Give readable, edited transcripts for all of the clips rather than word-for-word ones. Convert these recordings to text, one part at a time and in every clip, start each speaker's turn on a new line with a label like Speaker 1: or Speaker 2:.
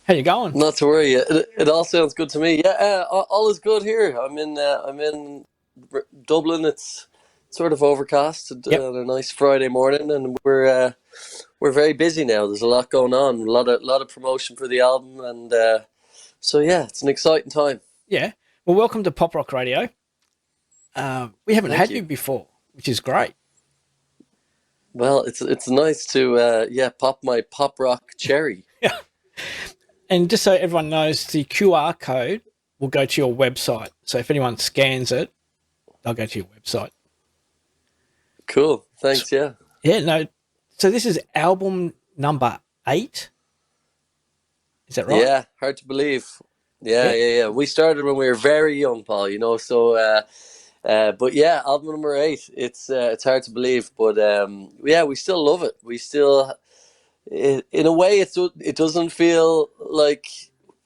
Speaker 1: How you going?
Speaker 2: Not to worry. It all sounds good to me. Yeah, all is good here. I'm in Dublin. It's sort of overcast
Speaker 1: Yep.
Speaker 2: on a nice Friday morning, and we're very busy now. There's a lot going on, a lot of promotion for the album, and so yeah, it's an exciting time.
Speaker 1: Yeah. Well, welcome to Pop Rock Radio. We haven't
Speaker 2: Thank
Speaker 1: had you
Speaker 2: you.
Speaker 1: before, which is great.
Speaker 2: Well, it's nice to pop my pop rock cherry.
Speaker 1: Yeah. And just so everyone knows, the QR code will go to your website. So if anyone scans it, they'll go to your website.
Speaker 2: Cool.
Speaker 1: S-
Speaker 2: Thanks. Yeah.
Speaker 1: Yeah. No. So this is album number 8. Is that right?
Speaker 2: Yeah. Hard to believe. Yeah,
Speaker 1: Yeah.
Speaker 2: yeah, yeah. We started when we were very young, Paul. So. But yeah, album number 8. It's hard to believe, but yeah, we still love it. We still, in a way, it doesn't feel like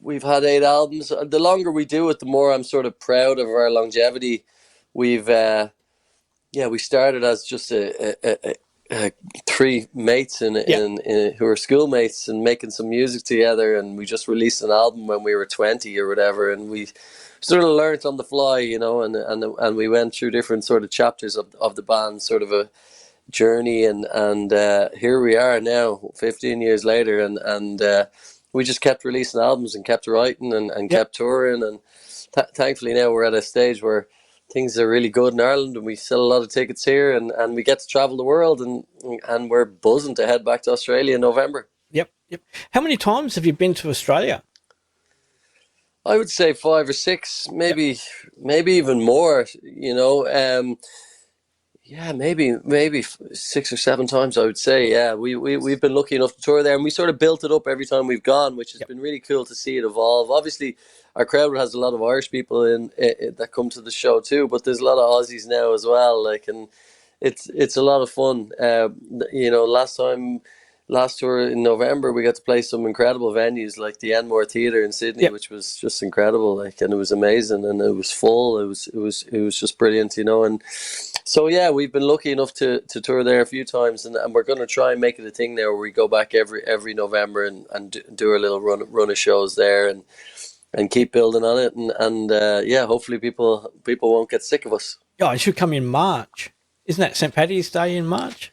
Speaker 2: we've had 8 albums. The longer we do it, the more I'm sort of proud of our longevity. We've yeah, we started as just a three mates
Speaker 1: Yeah.
Speaker 2: who were schoolmates and making some music together, and we just released an album when we were 20 or whatever, and we sort of learnt on the fly, and we went through different sort of chapters of the band, sort of a journey, and here we are now, 15 years later, and we just kept releasing albums and kept writing and
Speaker 1: Yep.
Speaker 2: kept touring, and thankfully now we're at a stage where things are really good in Ireland, and we sell a lot of tickets here, and we get to travel the world, and we're buzzing to head back to Australia in November.
Speaker 1: Yep. Yep. How many times have you been to Australia?
Speaker 2: I would say 5 or 6,
Speaker 1: Yep.
Speaker 2: maybe even more. Yeah, maybe 6 or 7 times. I would say. Yeah, we've been lucky enough to tour there, and we sort of built it up every time we've gone, which has
Speaker 1: Yep.
Speaker 2: been really cool to see it evolve. Obviously, our crowd has a lot of Irish people that come to the show too, but there's a lot of Aussies now as well. Like, and it's a lot of fun. Last tour in November, we got to play some incredible venues like the Enmore Theatre in Sydney,
Speaker 1: Yep.
Speaker 2: which was just incredible. Like, and it was amazing, and it was full. It was just brilliant, and so yeah, we've been lucky enough to tour there a few times, and we're going to try and make it a thing now where we go back every November and do a little run of shows there, and keep building on it, and yeah, hopefully people won't get sick of us.
Speaker 1: Yeah, it should come in March. Isn't that St. Paddy's Day in March?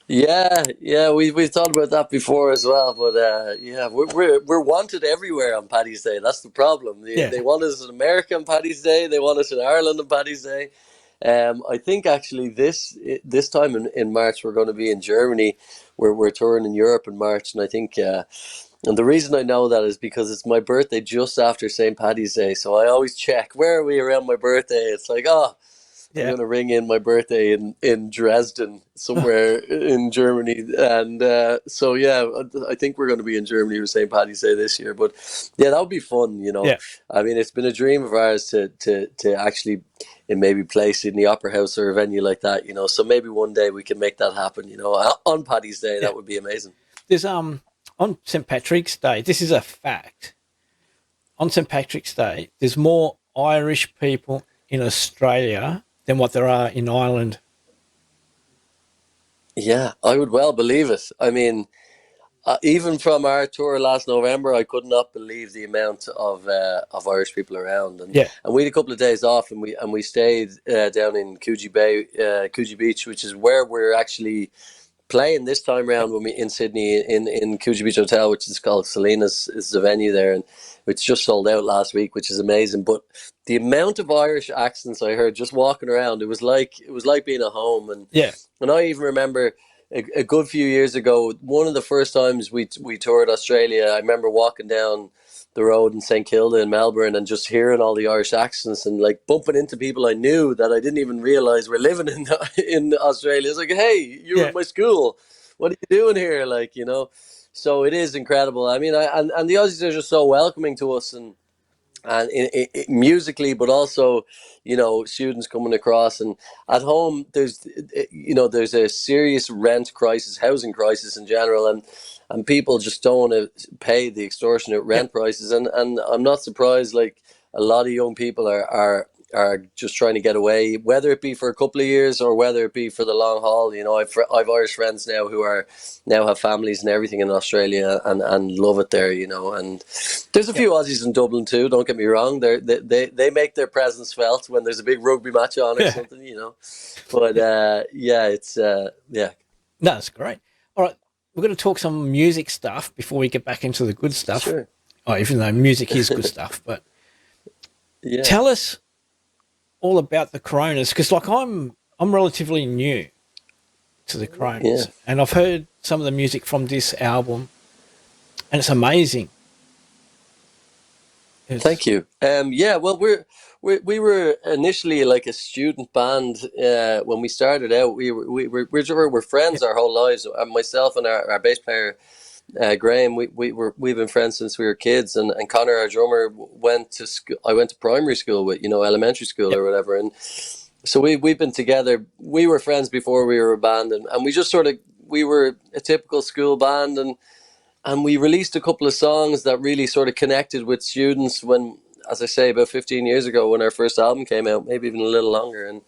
Speaker 2: Yeah, yeah, we've thought about that before as well, but yeah, we're wanted everywhere on Paddy's Day. That's the problem. They
Speaker 1: Yeah.
Speaker 2: want us in America on Paddy's Day. They want us in Ireland on Paddy's Day. I think actually this time in March we're going to be in Germany. We're touring in Europe in March, and I think and the reason I know that is because it's my birthday just after St. Paddy's Day, so I always check where are we around my birthday. It's like, oh, I'm
Speaker 1: Yeah.
Speaker 2: gonna ring in my birthday in Dresden, somewhere in Germany, and so yeah, I think we're going to be in Germany for St. Paddy's Day this year. But yeah, that would be fun.
Speaker 1: Yeah.
Speaker 2: I mean, it's been a dream of ours to actually maybe place in the Opera House or a venue like that. So maybe one day we can make that happen. On Paddy's Day,
Speaker 1: Yeah.
Speaker 2: that would be amazing.
Speaker 1: There's on St. Patrick's Day, this is a fact. On St. Patrick's Day, there's more Irish people in Australia than what there are in Ireland.
Speaker 2: Yeah, I would well believe it. I mean, even from our tour last November, I could not believe the amount of Irish people around, and
Speaker 1: Yeah.
Speaker 2: and we had a couple of days off, and we stayed down in Coogee Bay, Coogee Beach, which is where we're actually playing this time
Speaker 1: Yep.
Speaker 2: round when we in Sydney in Coogee Beach Hotel, which is called Selena's, is the venue there, and it's just sold out last week, which is amazing. But the amount of Irish accents I heard just walking around, it was like being at home,
Speaker 1: Yeah.
Speaker 2: and I even remember a good few years ago, one of the first times we toured Australia. I remember walking down the road in St Kilda in Melbourne and just hearing all the Irish accents and like bumping into people I knew that I didn't even realize were living in Australia. It's like, hey, you were
Speaker 1: Yeah.
Speaker 2: at my school. What are you doing here? So it is incredible. I mean, and the Aussies are just so welcoming to us, and musically, but also, students coming across, and at home there's a serious rent crisis, housing crisis in general, and people just don't want to pay the extortionate
Speaker 1: Yep.
Speaker 2: rent prices, and I'm not surprised. Like, a lot of young people are are just trying to get away, whether it be for a couple of years or whether it be for the long haul. You know, I've Irish friends now who are now have families and everything in Australia and love it there. You know, and there's a few Aussies in Dublin too. Don't get me wrong; they make their presence felt when there's a big rugby match on or something. You know, but yeah, it's yeah.
Speaker 1: No, that's great. All right, we're going to talk some music stuff before we get back into the good stuff.
Speaker 2: Sure.
Speaker 1: Oh, even though music is good stuff, but
Speaker 2: Yeah.
Speaker 1: tell us all about the Caronas, because like I'm relatively new to the Caronas, and I've heard some of the music from this album, and it's amazing.
Speaker 2: Thank you. Yeah, well, we were initially like a student band when we started out. We're friends our whole lives. Myself and our bass player Graham, we've been friends since we were kids. And Connor, our drummer, went to school. I went to primary school with, you know, elementary school or whatever. And so we've been together. We were friends before we were a band, and we just sort of we were a typical school band, and we released a couple of songs that really sort of connected with students when, as I say, about 15 years ago when our first album came out, maybe even a little longer. And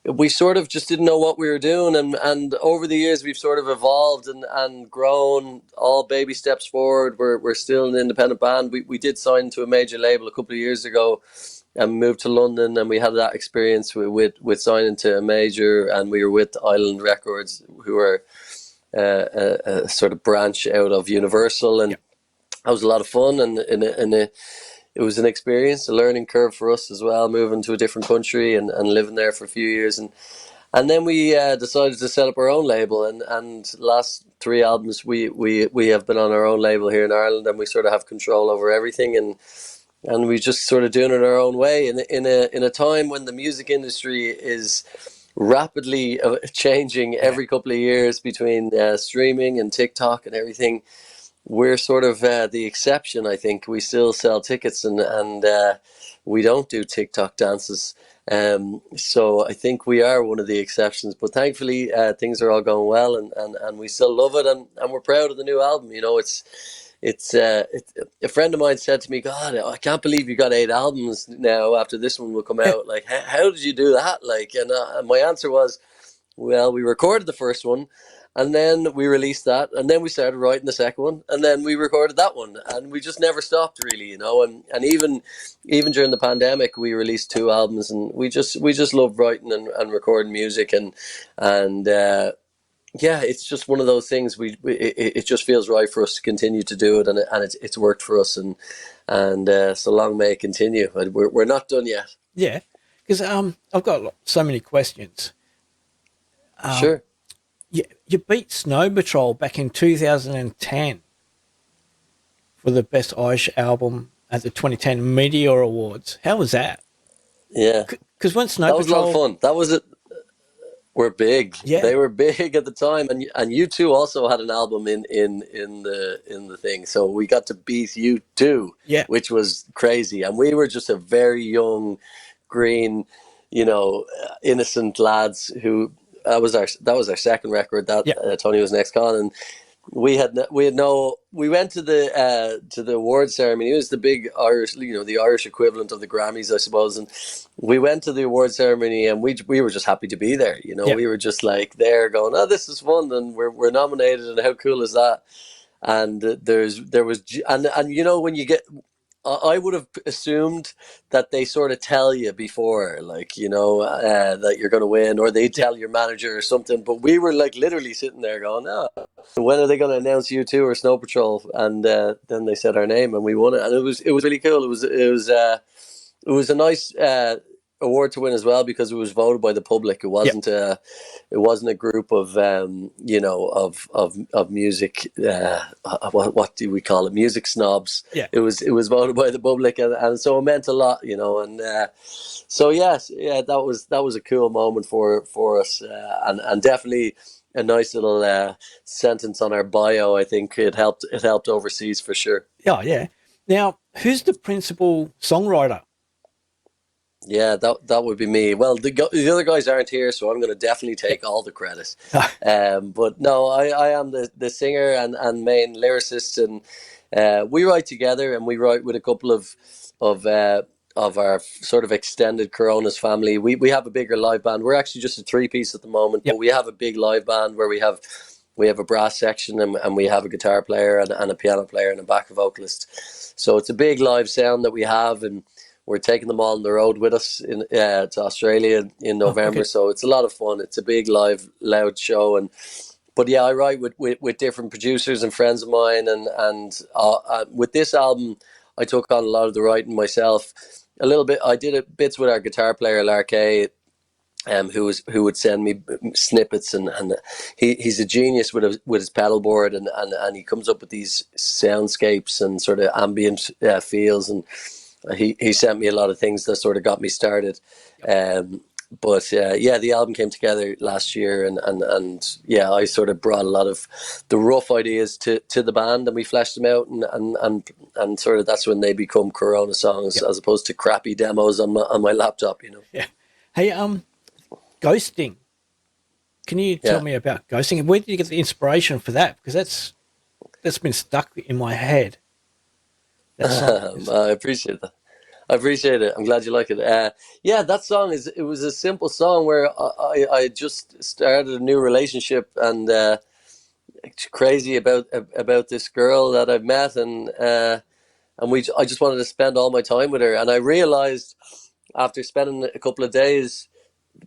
Speaker 2: we sort of just didn't know what we were doing. And over the years, we've sort of evolved and grown, all baby steps forward. We're still an independent band. We did sign to a major label a couple of years ago and moved to London, and we had that experience with signing to a major, and we were with Island Records, who are a sort of branch out of Universal, and that was a lot of fun, and it was an experience, a learning curve for us as well, moving to a different country and living there for a few years, and then we decided to set up our own label, and last 3 albums we have been on our own label here in Ireland, and we sort of have control over everything, and we just sort of doing it our own way, in a time when the music industry is rapidly changing every couple of years between streaming and TikTok and everything. We're sort of the exception, I think. We still sell tickets, and we don't do TikTok dances. So I think we are one of the exceptions. But thankfully, things are all going well, and we still love it, and we're proud of the new album. You know, it's a friend of mine said to me, God, I can't believe you got 8 albums now after this one will come out. Like, how did you do that? Like, and my answer was, well, we recorded the first one, and then we released that, and then we started writing the second one, and then we recorded that one, and we just never stopped, really, you know. And even during the pandemic, we released 2 albums, and we just loved writing and recording music, and yeah, it's just one of those things. It just feels right for us to continue to do it, and it's worked for us, and so long may it continue. We're not done yet.
Speaker 1: Yeah, because I've got so many questions.
Speaker 2: Sure.
Speaker 1: You beat Snow Patrol back in 2010 for the Best Irish Album at the 2010 Meteor Awards. How was that?
Speaker 2: Yeah,
Speaker 1: because when Snow
Speaker 2: that was a
Speaker 1: Patrol,
Speaker 2: lot of fun. That was it. Were big.
Speaker 1: Yeah.
Speaker 2: They were big at the time, and U2 also had an album in the thing. So we got to beat U2, which was crazy. And we were just a very young, green, you know, innocent lads who that was our second record. That Tony was next con, and we went to the award ceremony. It was the big Irish, you know, the Irish equivalent of the Grammys, I suppose. And we went to the award ceremony, and we were just happy to be there. You know, we were just like there going, oh, this is fun, and we're nominated, and how cool is that? And there was, and you know, when you get, I would have assumed that they sort of tell you before, like, you know, that you're going to win, or they tell your manager or something. But we were like literally sitting there going, oh, when are they going to announce U2 or Snow Patrol? And then they said our name, and we won it, and it was really cool. It was a nice award to win as well, because it was voted by the public. It wasn't a group of you know, of music. What do we call it? Music snobs.
Speaker 1: Yeah.
Speaker 2: It was voted by the public, and so it meant a lot, you know. And so yes, that was a cool moment for us, and definitely a nice little sentence on our bio. I think it helped overseas for sure.
Speaker 1: Yeah. Now, who's the principal songwriter?
Speaker 2: Yeah, that would be me. Well, the other guys aren't here, so I'm going to definitely take all the credit. But no, I am the singer and main lyricist, and we write together, and we write with a couple of of our sort of extended Caronas family. We have a bigger live band. We're actually just a 3-piece at the moment, but we have a big live band where we have a brass section, and we have a guitar player and a piano player and a backup vocalist. So it's a big live sound that we have, and we're taking them all on the road with us to Australia in November. Okay. So it's a lot of fun. It's a big live, loud show. But yeah, I write with different producers and friends of mine, and with this album, I took on a lot of the writing myself. A little bit, I did bits with our guitar player Larkay, who would send me snippets, and he's a genius with his pedal board, and he comes up with these soundscapes and sort of ambient feels, and he sent me a lot of things that sort of got me started. But the album came together last year, and I sort of brought a lot of the rough ideas to the band, and we fleshed them out, and sort of that's when they become Corona songs, as opposed to crappy demos on my laptop, you know.
Speaker 1: Yeah. Hey, ghosting. Can you tell me about ghosting? Where did you get the inspiration for that? Because that's been stuck in my head.
Speaker 2: I appreciate that. I appreciate it. I'm glad you like it. That song it was a simple song where I just started a new relationship, and crazy about this girl that I've met, and I just wanted to spend all my time with her, and I realized after spending a couple of days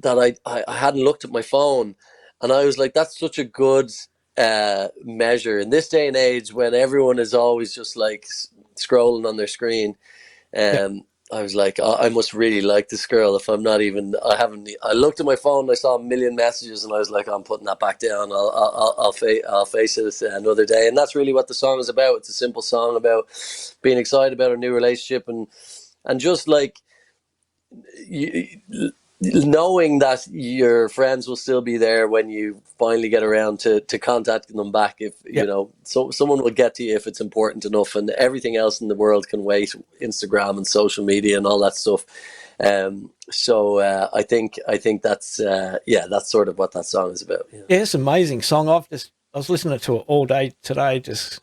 Speaker 2: that I hadn't looked at my phone, and I was like, that's such a good measure in this day and age when everyone is always just like scrolling on their screen. I was like, I must really like this girl if I'm not even. I looked at my phone and I saw a million messages, and I was like, I'm putting that back down. I'll face it another day. And that's really what the song is about. It's a simple song about being excited about a new relationship, and just like knowing that your friends will still be there when you finally get around to contacting them back. If you know, someone will get to you if it's important enough, and everything else in the world can wait. Instagram and social media and all that stuff. I think that's that's sort of what that song is about.
Speaker 1: Yeah, it's an amazing song. I was listening to it all day today, just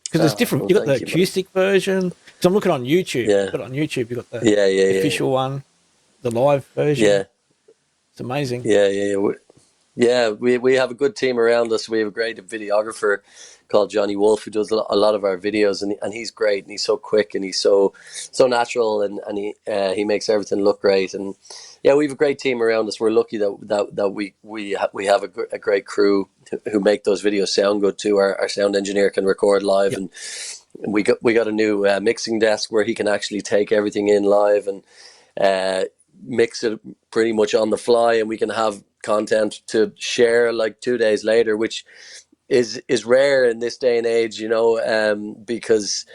Speaker 1: because it's different. You got the acoustic version. Because I'm looking on YouTube.
Speaker 2: Yeah.
Speaker 1: But on YouTube, you got the official one. The live version.
Speaker 2: Yeah,
Speaker 1: it's amazing.
Speaker 2: We have a good team around us. We have a great videographer called Johnny Wolf who does a lot of our videos, and he's great, and he's so quick, and he's so natural, and he makes everything look great. And we have a great team around us. We're lucky that we have a great crew who make those videos sound good too. Our sound engineer can record live, and we got a new mixing desk where he can actually take everything in live and mix it pretty much on the fly, and we can have content to share like 2 days later, which is rare in this day and age, because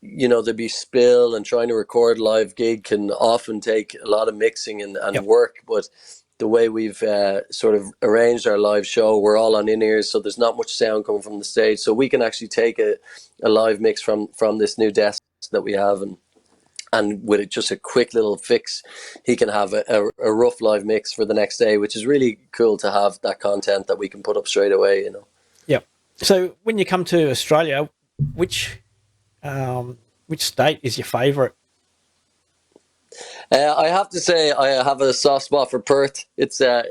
Speaker 2: there'd be spill, and trying to record live gig can often take a lot of mixing and work. But the way we've sort of arranged our live show, we're all on in-ears, so there's not much sound coming from the stage, so we can actually take a live mix from this new desk that we have, and with just a quick little fix, he can have a rough live mix for the next day, which is really cool to have that content that we can put up straight away,
Speaker 1: Yeah. So when you come to Australia, which state is your favourite?
Speaker 2: I have to say I have a soft spot for Perth. It's a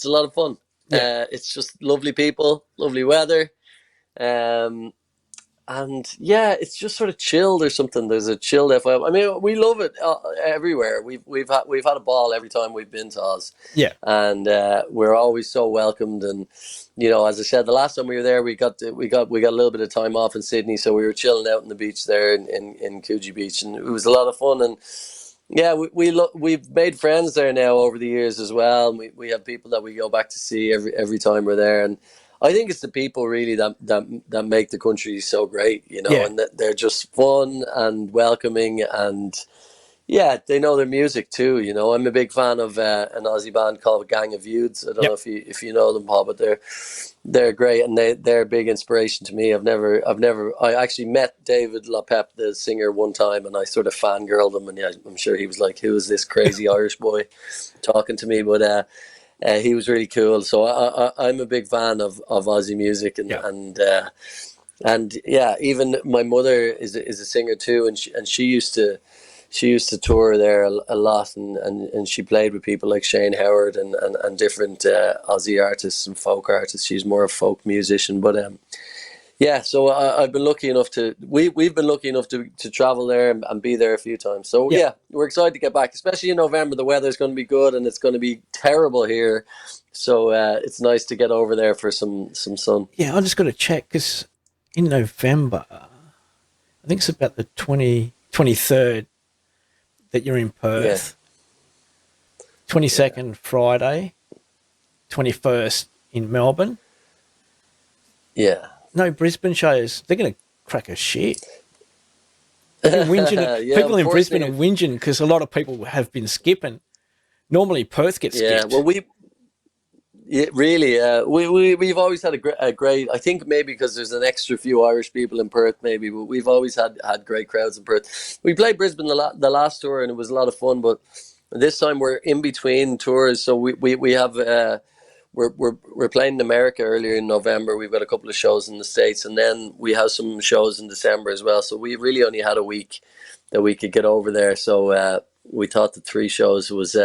Speaker 2: lot of fun. It's just lovely people, lovely weather. And it's just sort of chilled or something. There's a chilled FM. I mean, we love it everywhere. We've had a ball every time we've been to Oz.
Speaker 1: Yeah.
Speaker 2: And we're always so welcomed. And as I said, the last time we were there, we got a little bit of time off in Sydney, so we were chilling out on the beach there in Coogee Beach, and it was a lot of fun. And we've made friends there now over the years as well. And we have people that we go back to see every time we're there, and I think it's the people really that make the country so great, and that they're just fun and welcoming, and they know their music too. I'm a big fan of an Aussie band called Gang of Youths. I don't know if you know them, Paul, but they're great, and they're a big inspiration to me. I actually met David LaPep, the singer, one time, and I sort of fangirled him, and I'm sure he was like, who is this crazy Irish boy talking to me? But he was really cool. So I'm a big fan of Aussie music, and even my mother is a singer too, and she used to she used to tour there a lot, and she played with people like Shane Howard and different Aussie artists and folk artists. She's more a folk musician, but yeah, so I've been lucky enough we've been lucky enough to travel there and be there a few times. So yeah, we're excited to get back, especially in November. The weather's going to be good, and it's going to be terrible here. So it's nice to get over there for some sun.
Speaker 1: Yeah, I'm just going to check, because in November, I think it's about the 23rd that you're in Perth. 22nd Friday, 21st in Melbourne.
Speaker 2: Yeah.
Speaker 1: No Brisbane shows. They're going to crack a shit. People in Brisbane are whinging because a lot of people have been skipping. Normally Perth gets skipped.
Speaker 2: Well, we've always had a great. I think maybe because there's an extra few Irish people in Perth, maybe, but we've always had great crowds in Perth. We played Brisbane the last tour, and it was a lot of fun. But this time we're in between tours, so we have. We're playing in America earlier in November. We've got a couple of shows in the States, and then we have some shows in December as well. So we really only had a week that we could get over there. So we thought the 3 shows was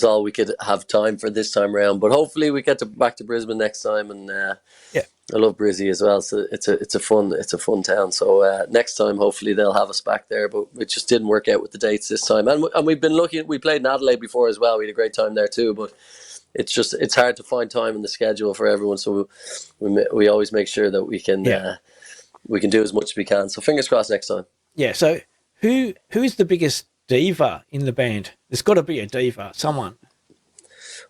Speaker 2: all we could have time for this time around. But hopefully we get back to Brisbane next time. And I love Brizzy as well. So it's a fun town. So next time hopefully they'll have us back there. But it just didn't work out with the dates this time. And we've been lucky. We played in Adelaide before as well. We had a great time there too. But it's hard to find time in the schedule for everyone, so we always make sure that we can do as much as we can. So fingers crossed next time.
Speaker 1: Yeah. So who is the biggest diva in the band? There's got to be a diva, someone.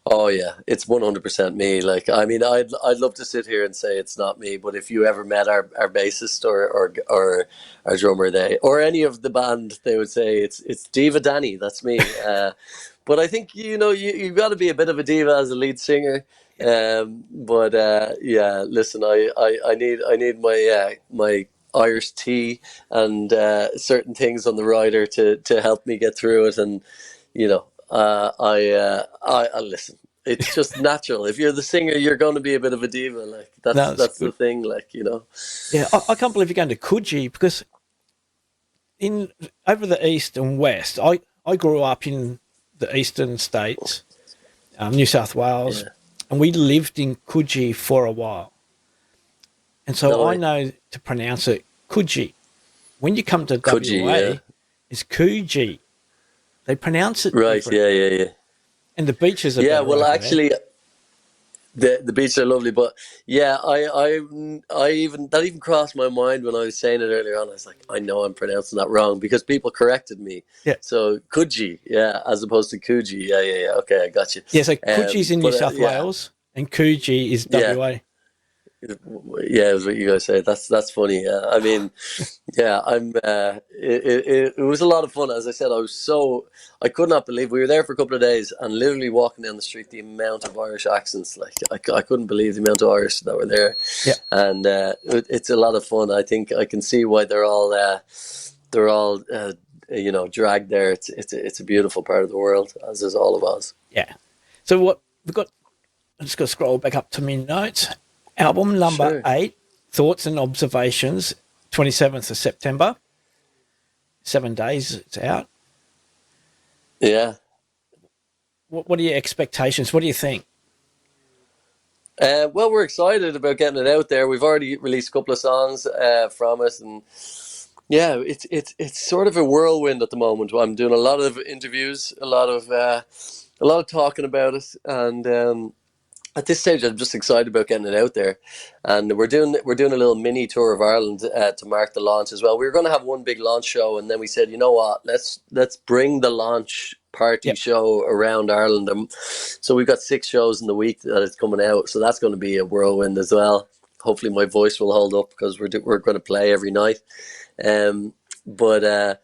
Speaker 2: Oh yeah, it's 100% me. Like, I mean, I'd love to sit here and say it's not me, but if you ever met our bassist or our drummer, or any of the band, they would say it's Diva Danny. That's me. But I think you've got to be a bit of a diva as a lead singer. But listen, I need my Irish tea and certain things on the rider to help me get through it. And I listen. It's just natural. If you're the singer, you're going to be a bit of a diva. Like that's the thing. Like
Speaker 1: Yeah, I can't believe you're going to Coogee, because over the east and west, I grew up in the eastern states, New South Wales, and we lived in Coogee for a while. And so I know to pronounce it Coogee. When you come to WA, it's Coogee. They pronounce it
Speaker 2: right.
Speaker 1: different.
Speaker 2: Yeah.
Speaker 1: And the beaches are
Speaker 2: well, actually, the beaches are lovely. But yeah, I even crossed my mind when I was saying it earlier on. I was like, I know I'm pronouncing that wrong, because people corrected me.
Speaker 1: Yeah.
Speaker 2: So Coogee, as opposed to Coogee. Yeah. Okay, I got you.
Speaker 1: Yeah. So Coogee's in New South Wales, and Coogee is WA.
Speaker 2: Yeah, is what you guys say. That's funny. I mean, I'm. It was a lot of fun. As I said, I could not believe we were there for a couple of days, and literally walking down the street, the amount of Irish accents. Like I couldn't believe the amount of Irish that were there.
Speaker 1: Yeah,
Speaker 2: and it's a lot of fun. I think I can see why they're all dragged there. It's a beautiful part of the world, as is all of us.
Speaker 1: Yeah. So what we've got? I'm just going to scroll back up to my notes. Album number 8, Thoughts and Observations, 27th of September. 7 days it's out.
Speaker 2: Yeah.
Speaker 1: What are your expectations? What do you think?
Speaker 2: Well, we're excited about getting it out there. We've already released a couple of songs from us, and it's sort of a whirlwind at the moment. I'm doing a lot of interviews, a lot of talking about it, and at this stage, I'm just excited about getting it out there, and we're doing a little mini tour of Ireland to mark the launch as well. We were going to have one big launch show, and then we said, you know what, let's bring the launch party show around Ireland. So we've got 6 shows in the week that it's coming out, so that's going to be a whirlwind as well. Hopefully, my voice will hold up, because we're going to play every night. But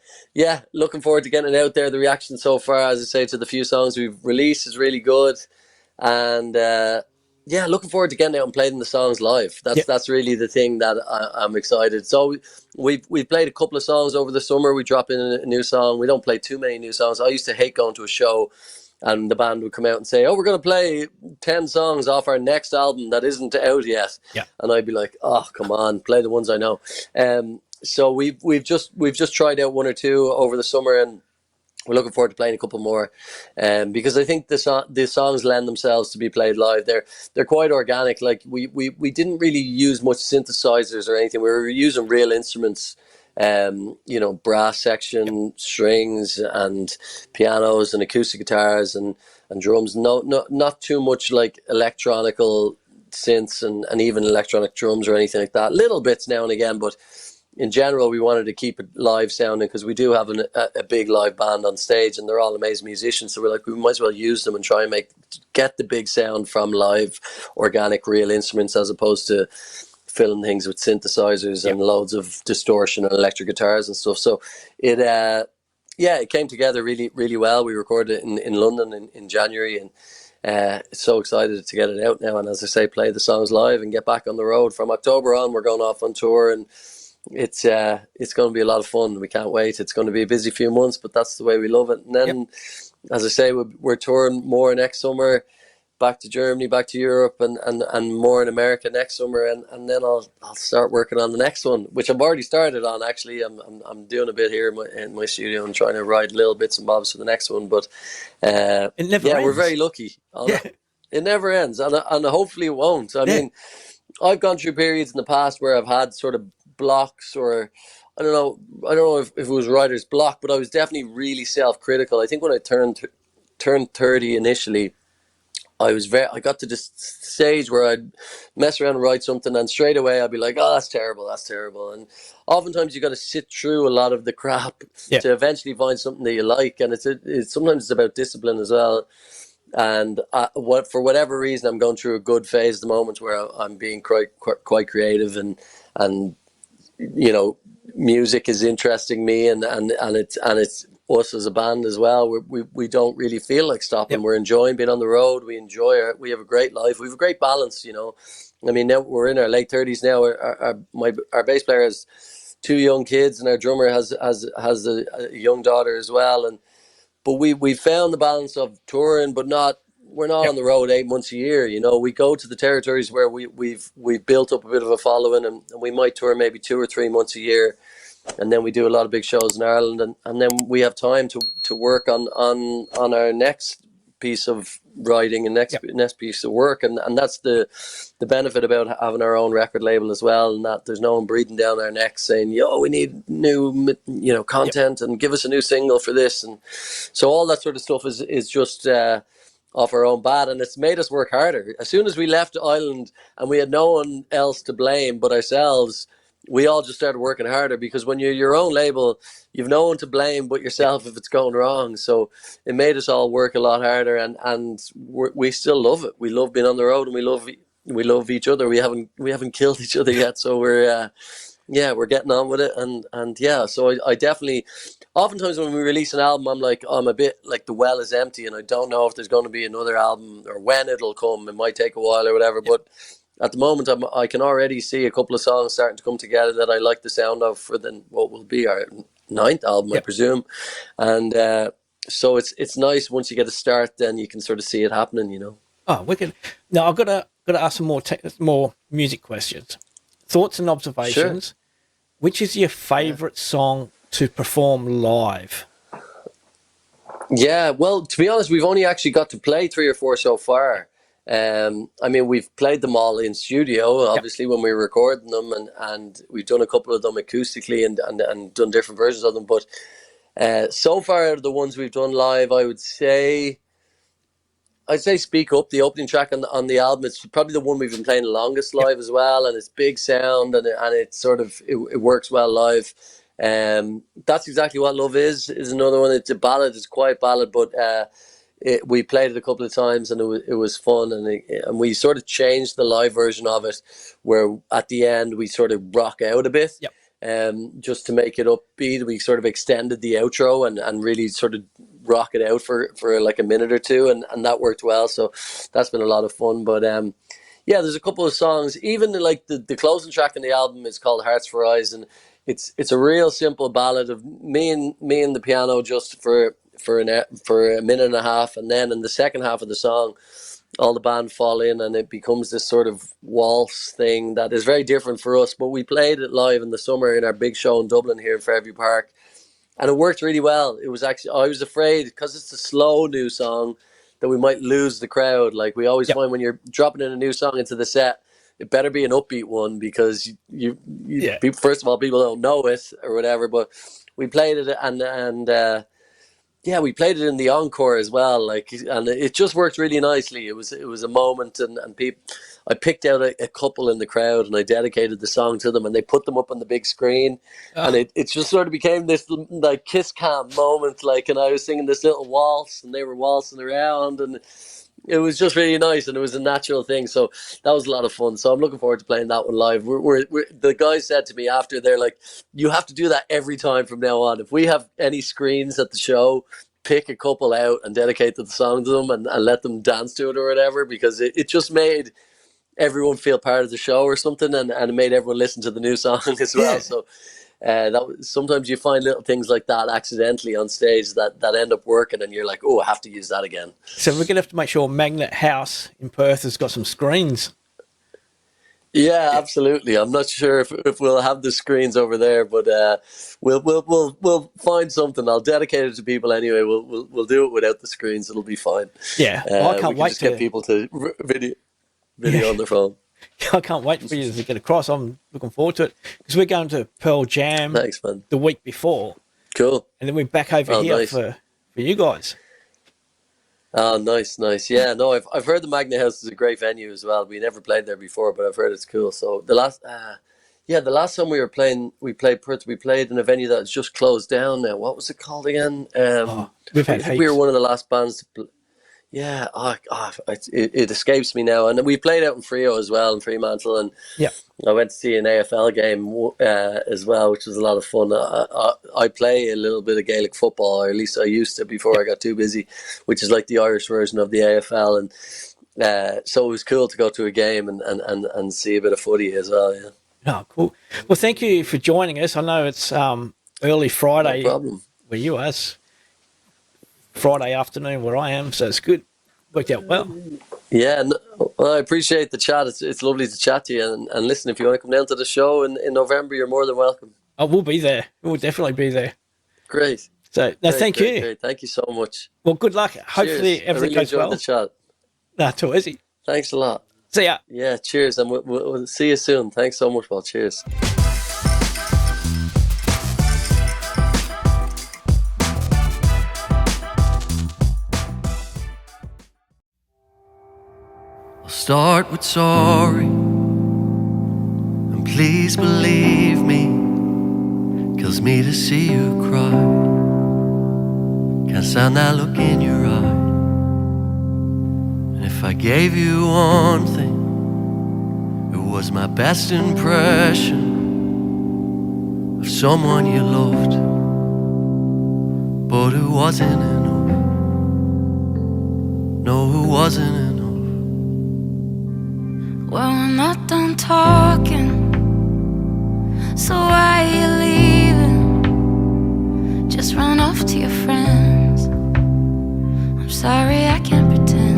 Speaker 2: looking forward to getting it out there. The reaction so far, as I say, to the few songs we've released is really good. And looking forward to getting out and playing the songs live. That's really the thing that I'm excited. So we've played a couple of songs over the summer. We drop in a new song. We don't play too many new songs. I used to hate going to a show and the band would come out and say, "Oh, we're going to play 10 songs off our next album that isn't out yet." Yeah. And I'd be like, "Oh, come on, play the ones I know." So we've just tried out one or two over the summer, and we're looking forward to playing a couple more, because I think the songs lend themselves to be played live. They're quite organic. Like we didn't really use much synthesizers or anything. We were using real instruments, brass section, strings, and pianos, and acoustic guitars, and drums. Not too much like electronical synths and even electronic drums or anything like that. Little bits now and again, but in general, we wanted to keep it live sounding, because we do have a big live band on stage, and they're all amazing musicians. So we're like, we might as well use them and try and get the big sound from live, organic, real instruments, as opposed to filling things with synthesizers and loads of distortion and electric guitars and stuff. So it came together really, really well. We recorded it in London in January, and so excited to get it out now. And as I say, play the songs live and get back on the road. From October on, we're going off on tour, and it's going to be a lot of fun. We can't wait. It's going to be a busy few months, but that's the way we love it. And then, as I say, we're touring more next summer, back to Germany, back to Europe, and more in America next summer. And then I'll start working on the next one, which I've already started on. Actually, I'm doing a bit here in my studio and trying to write little bits and bobs for the next one. But
Speaker 1: it never ends.
Speaker 2: We're very lucky. It never ends, and hopefully it won't. I mean, I've gone through periods in the past where I've had sort of blocks, or I don't know if it was writer's block, but I was definitely really self-critical. I think when I turned 30 initially, I got to this stage where I'd mess around and write something, and straight away I'd be like, oh, that's terrible. And oftentimes you got to sit through a lot of the crap to eventually find something that you like. And it's sometimes it's about discipline as well. And for whatever reason, I'm going through a good phase at the moment where I'm being quite creative, and music is interesting me, and it's us as a band as well. We don't really feel like stopping. We're enjoying being on the road. We enjoy it. We have a great life. We have a great balance. I mean, now we're in our late 30s now. Our bass player has 2 young kids, and our drummer has a young daughter as well. But we found the balance of touring, but we're not on the road 8 months a year. We go to the territories where we've built up a bit of a following, and we might tour maybe 2 or 3 months a year, and then we do a lot of big shows in Ireland, and then we have time to work on our next piece of writing and next piece of work, and that's the benefit about having our own record label as well, and that there's no one breathing down our necks saying, yo, we need new content and give us a new single for this. And so all that sort of stuff is just off our own bat, and it's made us work harder. As soon as we left Ireland and we had no one else to blame but ourselves, we all just started working harder, because when you're your own label, you've no one to blame but yourself if it's going wrong. So it made us all work a lot harder, and we still love it. We love being on the road, and we love each other. We haven't killed each other yet, so we're getting on with it, and so I definitely, oftentimes when we release an album, I'm a bit like the well is empty, and I don't know if there's going to be another album or when it'll come. It might take a while or whatever, but at the moment, I can already see a couple of songs starting to come together that I like the sound of for what will be our 9th album, I presume. And so it's nice once you get a start, then you can sort of see it happening,
Speaker 1: Oh, wicked! Now I've got to ask some more music questions, thoughts and observations. Sure. Which is your favourite song to perform live?
Speaker 2: Yeah, well, to be honest, we've only actually got to play 3 or 4 so far. I mean, we've played them all in studio, obviously, when we were recording them, and we've done a couple of them acoustically and done different versions of them. But so far, the ones we've done live, I'd say Speak Up, the opening track on the album. It's probably the one we've been playing the longest live as well, and it's big sound, and it sort of it works well live. That's Exactly What Love is another one. It's a ballad, it's a quiet ballad, but we played it a couple of times, and it was fun, and we sort of changed the live version of it, where at the end we sort of rock out a bit, just to make it upbeat. We sort of extended the outro and really sort of rock it out for like a minute or two, and that worked well. So that's been a lot of fun. But there's a couple of songs, even like the closing track on the album is called Hearts for Eyes, and it's a real simple ballad of me and the piano just for a minute and a half, and then in the second half of the song all the band fall in, and it becomes this sort of waltz thing that is very different for us. But we played it live in the summer in our big show in Dublin here in Fairview Park, and it worked really well. It was actually, I was afraid because it's a slow new song that we might lose the crowd. Like we always find when you're dropping in a new song into the set, it better be an upbeat one, because people, first of all, people don't know it or whatever. But we played it, and we played it in the encore as well. Like, and it just worked really nicely. It was a moment, and people. I picked out a couple in the crowd, and I dedicated the song to them, and they put them up on the big screen, and it just sort of became this like kiss cam moment. Like, and I was singing this little waltz, and they were waltzing around, and it was just really nice, and it was a natural thing. So that was a lot of fun. So I'm looking forward to playing that one live. We're the guys said to me after, they're like, you have to do that every time from now on. If we have any screens at the show, pick a couple out and dedicate the song to them, and let them dance to it or whatever, because it just made everyone feel part of the show or something, and it made everyone listen to the new song as well. Yeah. So sometimes you find little things like that accidentally on stage that end up working, and you're like, oh, I have to use that again.
Speaker 1: So we're going to have to make sure Magnet House in Perth has got some screens.
Speaker 2: Yeah, absolutely. I'm not sure if we'll have the screens over there, but we'll find something. I'll dedicate it to people anyway. We'll do it without the screens. It'll be fine.
Speaker 1: Yeah, I can't wait
Speaker 2: to get people to video on their phone.
Speaker 1: I can't wait for you to get across. I'm looking forward to it, because we're going to Pearl Jam the week before.
Speaker 2: Cool.
Speaker 1: And then we're back over here for you guys.
Speaker 2: Oh, nice. Yeah, no, I've heard the Magnet House is a great venue as well. We never played there before, but I've heard it's cool. So the last time we were playing, we played in a venue that's just closed down now. What was it called again?
Speaker 1: We've had
Speaker 2: we were one of the last bands to play. Yeah, it escapes me now. And we played out in Frio as well, in Fremantle, and I went to see an AFL game as well, which was a lot of fun. I play a little bit of Gaelic football, or at least I used to before I got too busy, which is like the Irish version of the AFL, and so it was cool to go to a game and see a bit of footy as well. Yeah.
Speaker 1: Oh, cool. Well, thank you for joining us. I know it's early Friday.
Speaker 2: No problem.
Speaker 1: Where you are. Friday afternoon where I am, so it's good. Worked out well.
Speaker 2: Yeah, well, I appreciate the chat. It's lovely to chat to you. And listen, if you want to come down to the show in November, you're more than welcome.
Speaker 1: Oh, we'll be there. We'll definitely be there.
Speaker 2: Great.
Speaker 1: So, thank you.
Speaker 2: Great. Thank you so much.
Speaker 1: Well, good luck. Hopefully everything goes well.
Speaker 2: The chat.
Speaker 1: No, too easy.
Speaker 2: Thanks a lot.
Speaker 1: See ya.
Speaker 2: Yeah, cheers. And we'll see you soon. Thanks so much, Paul. Cheers.
Speaker 3: Start with sorry, and please believe me, kills me to see you cry. Can't stand that look in your eye. And if I gave you one thing, it was my best impression of someone you loved, but it wasn't enough. No, it wasn't enough.
Speaker 4: Well, we're not done talking, so why are you leaving? Just run off to your friends. I'm sorry, I can't pretend.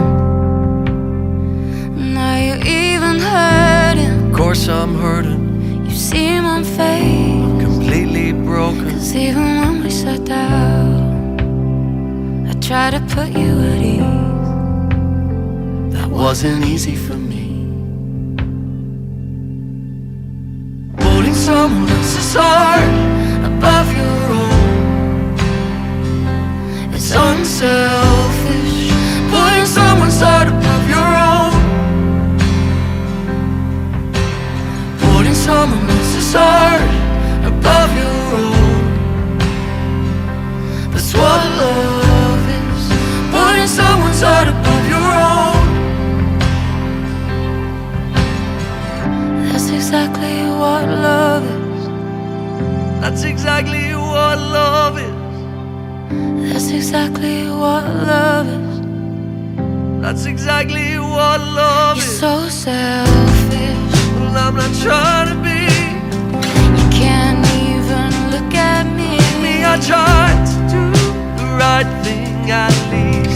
Speaker 4: Now you're even hurting.
Speaker 3: Of course I'm hurting.
Speaker 4: You seem unfazed.
Speaker 3: I'm completely broken.
Speaker 4: 'Cause even when we sat down, I tried to put you at ease.
Speaker 3: That wasn't easy for me. Holding someone else's heart above your own, it's unselfish. Putting someone's heart above your own, putting someone else's heart above your own. That's what love is. Putting someone's heart above your own.
Speaker 4: That's exactly what love is.
Speaker 3: That's exactly what love is.
Speaker 4: That's exactly what love is.
Speaker 3: That's exactly what love
Speaker 4: You're
Speaker 3: is.
Speaker 4: so selfish.
Speaker 3: Well, I'm not trying to be.
Speaker 4: You can't even look at me.
Speaker 3: I tried to do the right thing. I leave